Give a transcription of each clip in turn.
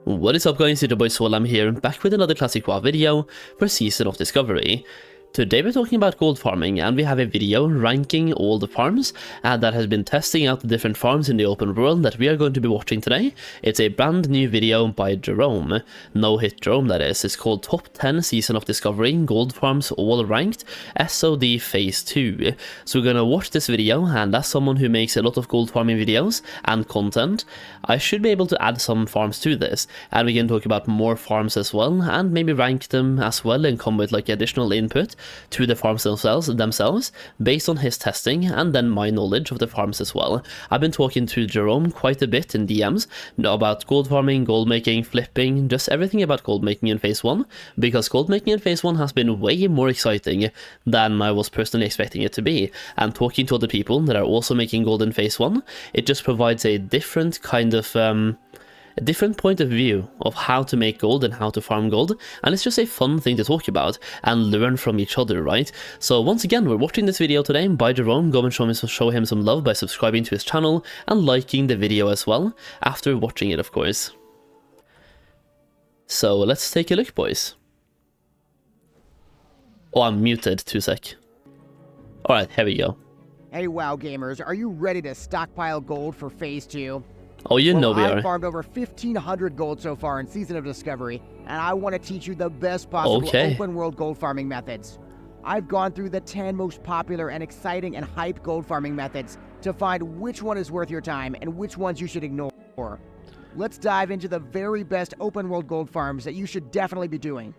What is up guys, it's your boy Solheim here, back with another Classic WoW video for Season of Discovery. Today we're talking about gold farming, and we have a video ranking all the farms that has been testing out the different farms in the open world that we are going to be watching today. It's a brand new video by Jerome, no hit Jerome that is. It's called Top 10 Season of Discovery Gold Farms All Ranked SOD Phase 2. So we're gonna watch this video, and as someone who makes a lot of gold farming videos and content, I should be able to add some farms to this, and we can talk about more farms as well, and maybe rank them as well and come with like additional input to the farms themselves based on his testing and then my knowledge of the farms as well. I've been talking to Jerome quite a bit in DMs about gold farming, gold making, flipping, just everything about gold making in Phase 1, because gold making in Phase 1 has been way more exciting than I was personally expecting it to be, and talking to other people that are also making gold in Phase 1, it just provides a different kind of a different point of view of how to make gold and how to farm gold, and it's just a fun thing to talk about and learn from each other, right? So once again, we're watching this video today by Jerome. Go and show him some love by subscribing to his channel and liking the video as well, after watching it of course. So let's take a look, boys. Oh, I'm muted, 2 sec. Alright, here we go. Hey WoW gamers, are you ready to stockpile gold for Phase 2? Oh, you know we are. I've farmed over 1,500 gold so far in Season of Discovery, and I want to teach you the best possible open world gold farming methods. I've gone through the 10 most popular and exciting and hype gold farming methods to find which one is worth your time and which ones you should ignore. Let's dive into the very best open world gold farms that you should definitely be doing.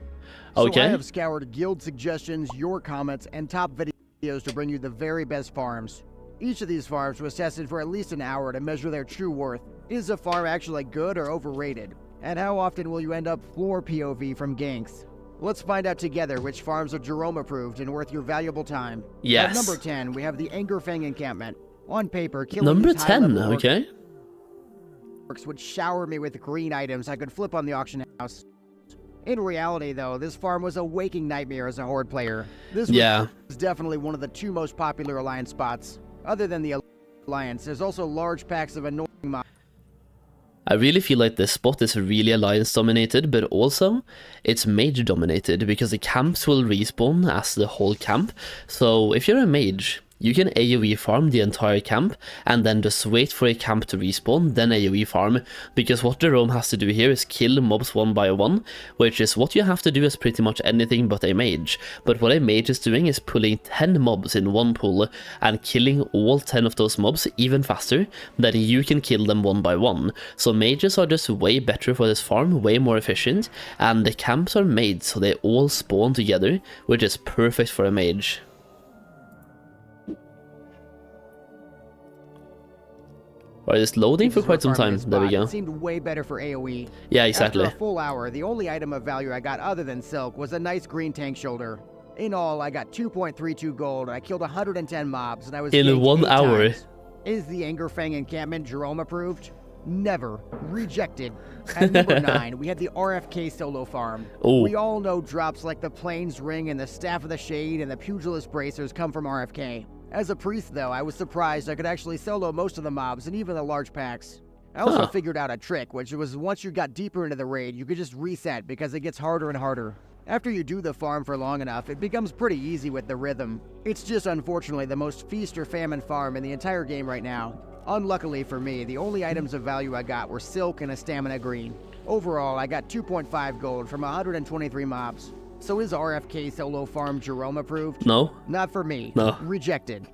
Okay. So I have scoured guild suggestions, your comments, and top videos to bring you the very best farms. Each of these farms was tested for at least an hour to measure their true worth. Is a farm actually good or overrated? And how often will you end up floor POV from ganks? Let's find out together which farms are Jerome approved and worth your valuable time. Yes. At number 10, we have the Angerfang encampment. On paper, killing number these 10, okay. Orcs would shower me with green items I could flip on the auction house. In reality, though, this farm was a waking nightmare as a Horde player. This was definitely one of the 2 most popular Alliance spots. Other than the Alliance, there's also large packs of annoying mobs. I really feel like this spot is really Alliance dominated, but also it's mage dominated, because the camps will respawn as the whole camp. So if you're a mage, you can AoE farm the entire camp and then just wait for a camp to respawn, then AoE farm, because what Jerome has to do here is kill mobs one by one, which is what you have to do as pretty much anything but a mage. But what a mage is doing is pulling 10 mobs in one pull and killing all 10 of those mobs even faster than you can kill them one by one. So mages are just way better for this farm, way more efficient, and the camps are made so they all spawn together, which is perfect for a mage. Alright, it's loading for quite some time. There we go. It seemed way better for AoE. Yeah, exactly. After a full hour, the only item of value I got other than silk was a nice green tank shoulder. In all, I got 2.32 gold, and I killed 110 mobs, and I was in 1 hour. Times. Is the Angerfang encampment Jerome approved? Never. Rejected. At number 9, we had the RFK solo farm. Ooh. We all know drops like the Plains Ring and the Staff of the Shade and the Pugilist Bracers come from RFK. As a priest, though, I was surprised I could actually solo most of the mobs and even the large packs. I also figured out a trick, which was once you got deeper into the raid, you could just reset because it gets harder and harder. After you do the farm for long enough, it becomes pretty easy with the rhythm. It's just unfortunately the most feast or famine farm in the entire game right now. Unluckily for me, the only items of value I got were silk and a stamina green. Overall, I got 2.5 gold from 123 mobs. So is RFK solo farm Jerome approved? No. Not for me. No. Rejected.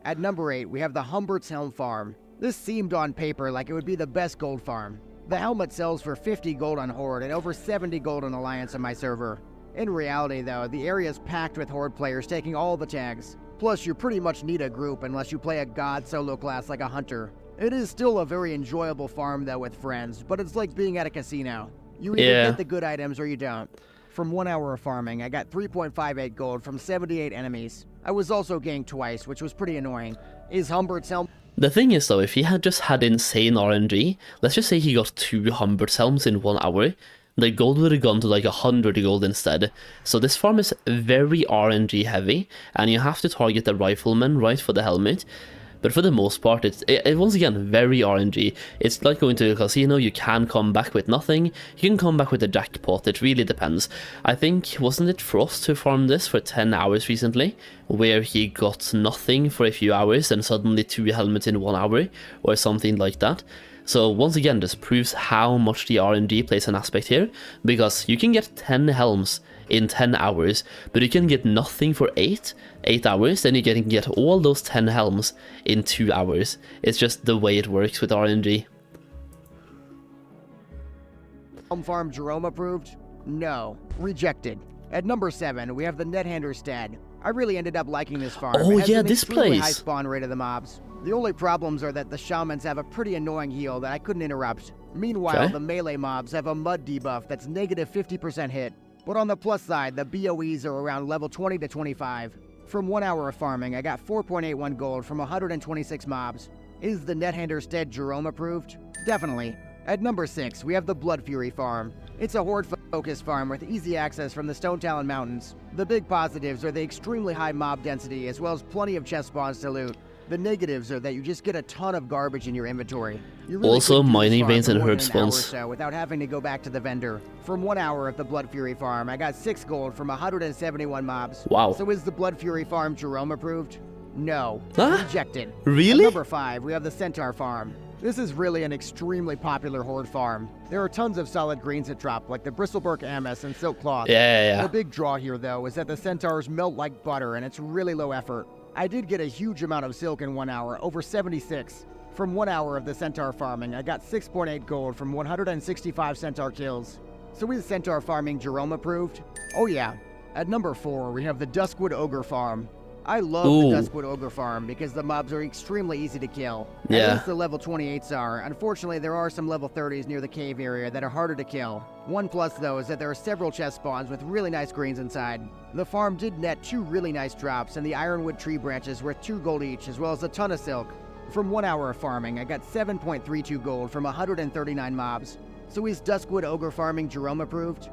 At number 8, we have the Humbert's Helm farm. This seemed on paper like it would be the best gold farm. The helmet sells for 50 gold on Horde and over 70 gold on Alliance on my server. In reality though, the area is packed with Horde players taking all the tags. Plus you pretty much need a group unless you play a god solo class like a hunter. It is still a very enjoyable farm though with friends, but it's like being at a casino. You either get the good items or you don't. From 1 hour of farming, I got 3.58 gold from 78 enemies. I was also ganked twice, which was pretty annoying. Is Humbert's helm... The thing is though, if he had just had insane RNG, let's just say he got 2 Humbert's helms in 1 hour, the gold would have gone to like 100 gold instead. So this farm is very RNG heavy, and you have to target the rifleman, right, for the helmet. But for the most part, it once again very RNG. It's like going to a casino. You can come back with nothing. You can come back with a jackpot. It really depends. I think, wasn't it Frost who farmed this for 10 hours recently, where he got nothing for a few hours and suddenly 2 helmets in 1 hour or something like that. So once again, this proves how much the RNG plays an aspect here, because you can get 10 helms in 10 hours, but you can get nothing for 8 hours, then you can get all those 10 helms in 2 hours. It's just the way it works with RNG. Home farm Jerome approved? No. Rejected. At number 7, we have the Nethander stead. I really ended up liking this farm. Oh it has yeah, an this extremely place. High spawn rate of the mobs. The only problems are that the shamans have a pretty annoying heal that I couldn't interrupt. Meanwhile, Okay. the melee mobs have a mud debuff that's negative 50% hit. But on the plus side, the BOEs are around level 20 to 25. From 1 hour of farming, I got 4.81 gold from 126 mobs. Is the Nethander stead Jerome approved? Definitely. At number 6, we have the Blood Fury farm. It's a horde-focused farm with easy access from the Stone Talon Mountains. The big positives are the extremely high mob density, as well as plenty of chest spawns to loot. The negatives are that you just get a ton of garbage in your inventory. You really Also, couldn't do this mining farm veins for and more herb than an hour or spawns. so without having to go back to the vendor. From 1 hour of the Blood Fury farm, I got 6 gold from 171 mobs. Wow. So is the Blood Fury farm Jerome approved? No. Huh? Rejected. Really? At number 5, we have the Centaur farm. This is really an extremely popular horde farm. There are tons of solid greens that drop, like the Bristleberg Amos and Silk Cloth. Yeah. The big draw here, though, is that the Centaurs melt like butter, and it's really low effort. I did get a huge amount of silk in 1 hour, over 76. From 1 hour of the Centaur farming, I got 6.8 gold from 165 Centaur kills. So is Centaur farming Jerome approved? Oh yeah. At number 4, we have the Duskwood Ogre farm. I love Ooh. the Duskwood Ogre farm because the mobs are extremely easy to kill. Yeah. At least the level 28s are. Unfortunately, there are some level 30s near the cave area that are harder to kill. One plus, though, is that there are several chest spawns with really nice greens inside. The farm did net 2 really nice drops, and the ironwood tree branches worth 2 gold each, as well as a ton of silk. From 1 hour of farming, I got 7.32 gold from 139 mobs. So is Duskwood Ogre farming Jerome approved?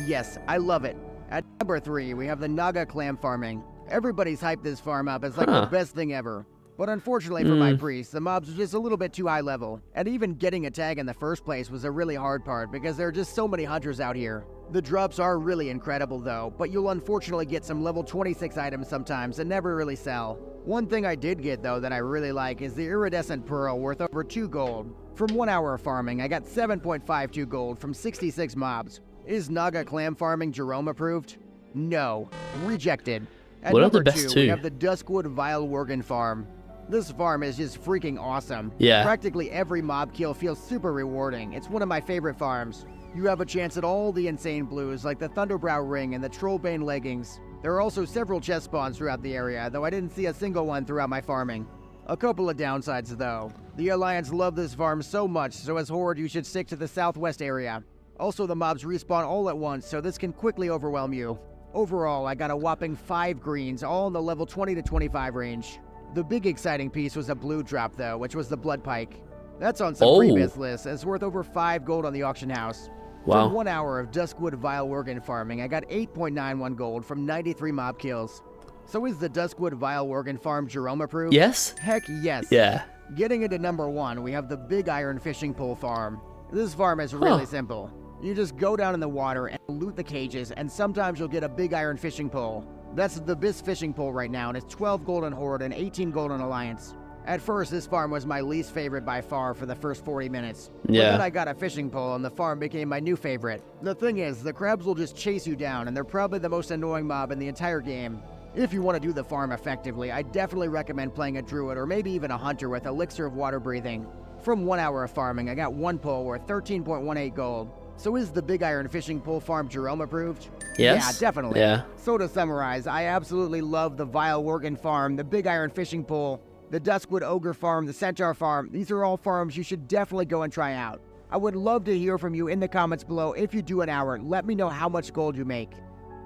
Yes, I love it. At number 3, we have the Naga clam farming. Everybody's hyped this farm up as like the best thing ever. But unfortunately for my priest, the mobs are just a little bit too high level. And even getting a tag in the first place was a really hard part because there are just so many hunters out here. The drops are really incredible though, but you'll unfortunately get some level 26 items sometimes that never really sell. One thing I did get though that I really like is the iridescent pearl worth over 2 gold. From 1 hour of farming, I got 7.52 gold from 66 mobs. Is Naga clam farming Jerome approved? No. Rejected. At What are the number best 2, two? we have the Duskwood Vile Wargan farm. This farm is just freaking awesome. Yeah. Practically every mob kill feels super rewarding. It's one of my favorite farms. You have a chance at all the insane blues like the Thunderbrow Ring and the Trollbane Leggings. There are also several chest spawns throughout the area, though I didn't see a single one throughout my farming. A couple of downsides though. The Alliance love this farm so much, so as Horde you should stick to the southwest area. Also the mobs respawn all at once, so this can quickly overwhelm you. Overall, I got a whopping 5 greens, all in the level 20 to 25 range. The big exciting piece was a blue drop though, which was the Blood Pike. That's on some previous lists, and it's worth over 5 gold on the auction house. Wow. From 1 hour of Duskwood Vile Wargan farming, I got 8.91 gold from 93 mob kills. So is the Duskwood Vile Wargan farm Jerome approved? Yes? Heck yes. Yeah. Getting into number 1, we have the Big Iron Fishing Pole farm. This farm is really simple. You just go down in the water and loot the cages, and sometimes you'll get a big iron fishing pole. That's the best fishing pole right now, and it's 12 gold on Horde and 18 gold on Alliance. At first, this farm was my least favorite by far for the first 40 minutes. Yeah. But then I got a fishing pole, and the farm became my new favorite. The thing is, the crabs will just chase you down, and they're probably the most annoying mob in the entire game. If you want to do the farm effectively, I definitely recommend playing a druid or maybe even a hunter with Elixir of Water Breathing. From 1 hour of farming, I got 1 pole worth 13.18 gold. So is the Big Iron Fishing Pole farm Jerome approved? Yes? Yeah, definitely. Yeah. So to summarize, I absolutely love the Vile Wargan farm, the Big Iron Fishing Pole, the Duskwood Ogre farm, the Centaur farm. These are all farms you should definitely go and try out. I would love to hear from you in the comments below. If you do an hour, let me know how much gold you make.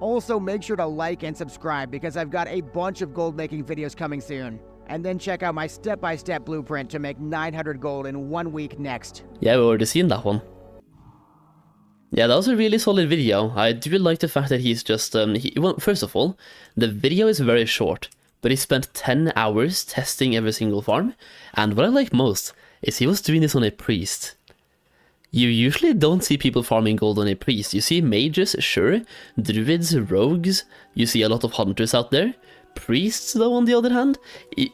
Also, make sure to like and subscribe because I've got a bunch of gold making videos coming soon. And then check out my step-by-step blueprint to make 900 gold in 1 week next. Yeah, we've already seen that one. Yeah, that was a really solid video. I do like the fact that he's just, well, first of all, the video is very short, but he spent 10 hours testing every single farm, and what I like most is he was doing this on a priest. You usually don't see people farming gold on a priest. You see mages, sure, druids, rogues, you see a lot of hunters out there. Priests, though, on the other hand,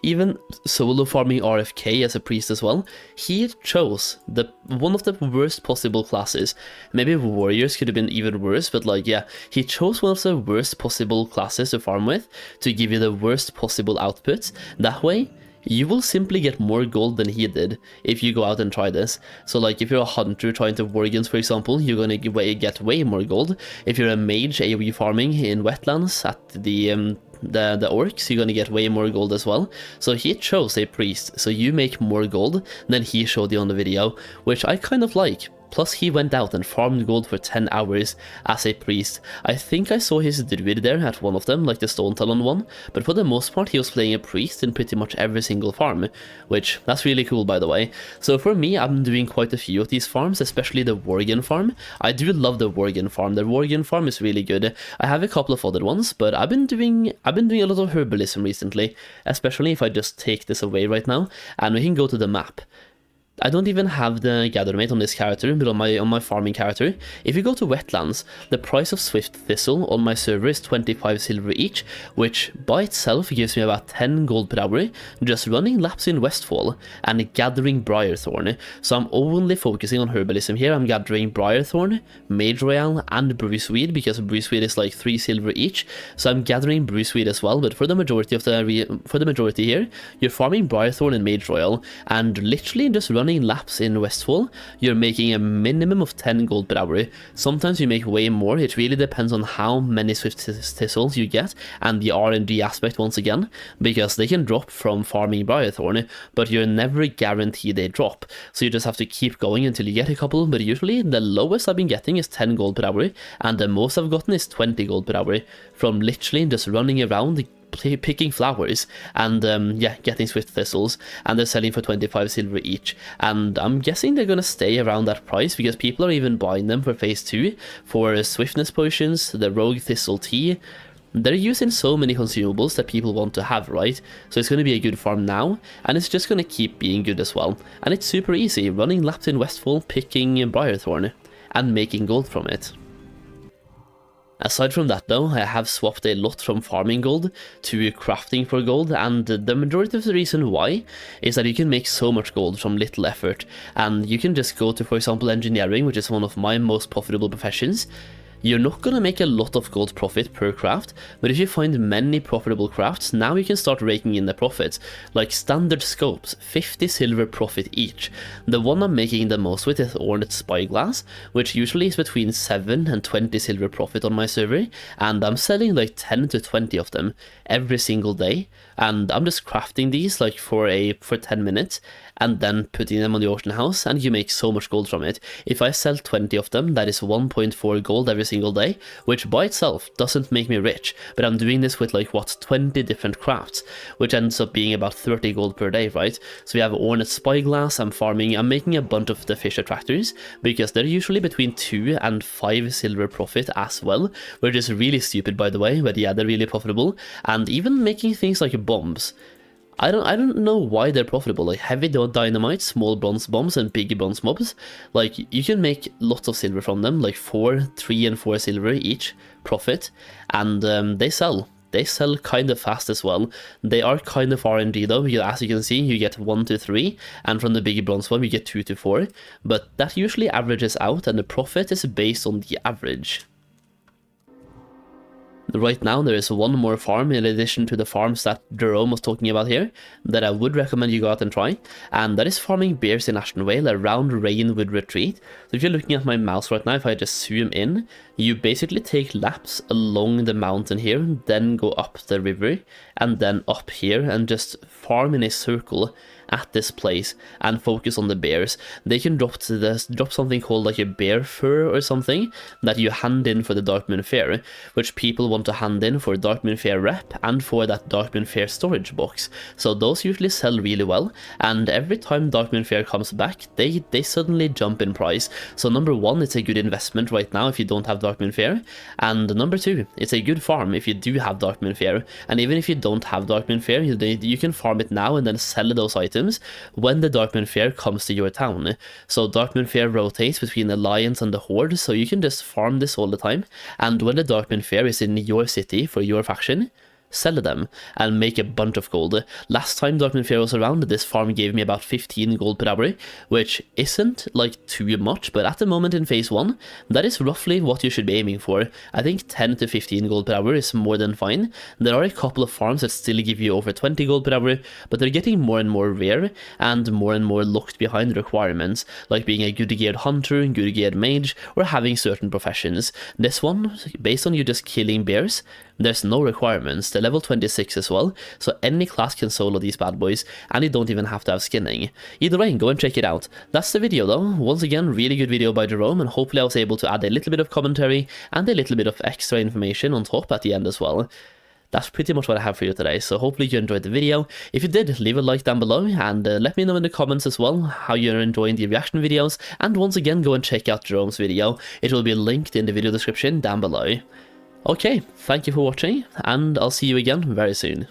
even solo farming RFK as a priest as well, he chose one of the worst possible classes. Maybe warriors could have been even worse, but like, yeah, he chose one of the worst possible classes to farm with to give you the worst possible output. That way, you will simply get more gold than he did if you go out and try this. So like if you're a hunter trying to Wargans, for example, you're going to get way more gold. If you're a mage AoE farming in wetlands at the orcs, you're going to get way more gold as well. So he chose a priest, so you make more gold than he showed you on the video, which I kind of like. Plus he went out and farmed gold for 10 hours as a priest. I think I saw his druid there at one of them, like the Stone Talon one, but for the most part he was playing a priest in pretty much every single farm, which that's really cool by the way. So for me, I'm doing quite a few of these farms, especially the Wargan farm. I do love the Wargan farm. The Wargan farm is really good. I have a couple of other ones, but I've been doing a lot of Herbalism recently, especially if I just take this away right now and we can go to the map. I don't even have the Gathermate on this character, but on my farming character, if you go to wetlands, the price of Swift Thistle on my server is 25 silver each, which by itself gives me about 10 gold per hour, just running laps in Westfall and gathering Briarthorn. So I'm only focusing on Herbalism here. I'm gathering Briarthorn, Mage Royale, and Bruceweed, because Bruceweed is like 3 silver each. So I'm gathering Bruceweed as well, but for the majority here, you're farming Briarthorn and Mage Royale, and literally just running laps in Westfall, you're making a minimum of 10 gold per hour. Sometimes you make way more. It really depends on how many Swift Thistles you get and the RNG aspect once again, because they can drop from farming Briarthorn, but you're never guaranteed a drop. So you just have to keep going until you get a couple, but usually the lowest I've been getting is 10 gold per hour, and the most I've gotten is 20 gold per hour from literally just running around picking flowers and getting Swift Thistles, and they're selling for 25 silver each, and I'm guessing they're gonna stay around that price because people are even buying them for phase 2 for swiftness potions, the rogue thistle tea. They're using so many consumables that people want to have, right? So it's going to be a good farm now, and it's just going to keep being good as well. And it's super easy, running laps in Westfall, picking Briarthorn and making gold from it. Aside from that though, I have swapped a lot from farming gold to crafting for gold, and the majority of the reason why is that you can make so much gold from little effort, and you can just go to, for example, engineering, which is one of my most profitable professions. You're not going to make a lot of gold profit per craft, but if you find many profitable crafts, now you can start raking in the profits. Like standard scopes, 50 silver profit each. The one I'm making the most with is Ornate Spyglass, which usually is between 7 and 20 silver profit on my server, and I'm selling like 10 to 20 of them every single day, and I'm just crafting these like for 10 minutes, and then putting them on the auction house, and you make so much gold from it. If I sell 20 of them, that is 1.4 gold every single day, which by itself doesn't make me rich, but I'm doing this with like, 20 different crafts, which ends up being about 30 gold per day, right? So we have Ornate Spyglass, I'm making a bunch of the fish attractors, because they're usually between 2 and 5 silver profit as well, which is really stupid by the way, but yeah, they're really profitable. And even making things like bombs. I don't know why they're profitable, like heavy dynamite, small bronze bombs, and big bronze mobs. Like, you can make lots of silver from them, like 3 and 4 silver each profit, and they sell kind of fast as well. They are kind of RNG though, because as you can see, you get 1 to 3, and from the big bronze one you get 2 to 4, but that usually averages out, and the profit is based on the average. Right now there is one more farm in addition to the farms that Jerome was talking about here that I would recommend you go out and try, and that is farming bears in Ashton Vale around Rainwood Retreat. So if you're looking at my mouse right now, if I just zoom in, you basically take laps along the mountain here, then go up the river, and then up here, and just farm in a circle at this place and focus on the bears, they can drop something called like a bear fur or something that you hand in for the Darkmoon Faire, which people want to hand in for Darkmoon Faire rep and for that Darkmoon Faire storage box. So those usually sell really well, and every time Darkmoon Faire comes back, they suddenly jump in price. So number one, it's a good investment right now if you don't have Darkmoon Faire, and number two, it's a good farm if you do have Darkmoon Faire. And even if you don't have Darkmoon Faire, you can farm it now and then sell those items when the Darkmoon Faire comes to your town. So Darkmoon Faire rotates between the Alliance and the Horde, so you can just farm this all the time, and when the Darkmoon Faire is in your city for your faction, sell them and make a bunch of gold. Last time Darkmoon Faire was around, this farm gave me about 15 gold per hour, which isn't like too much, but at the moment in phase 1, that is roughly what you should be aiming for. I think 10 to 15 gold per hour is more than fine. There are a couple of farms that still give you over 20 gold per hour, but they're getting more and more rare and more locked behind requirements, like being a good geared hunter, good geared mage, or having certain professions. This one, based on you just killing bears, there's no requirements. They're level 26 as well, so any class can solo these bad boys, and you don't even have to have skinning. Either way, go and check it out. That's the video though. Once again, really good video by Jerome, and hopefully I was able to add a little bit of commentary and a little bit of extra information on top at the end as well. That's pretty much what I have for you today, so hopefully you enjoyed the video. If you did, leave a like down below, and let me know in the comments as well how you're enjoying the reaction videos, and once again, go and check out Jerome's video. It will be linked in the video description down below. Okay, thank you for watching, and I'll see you again very soon.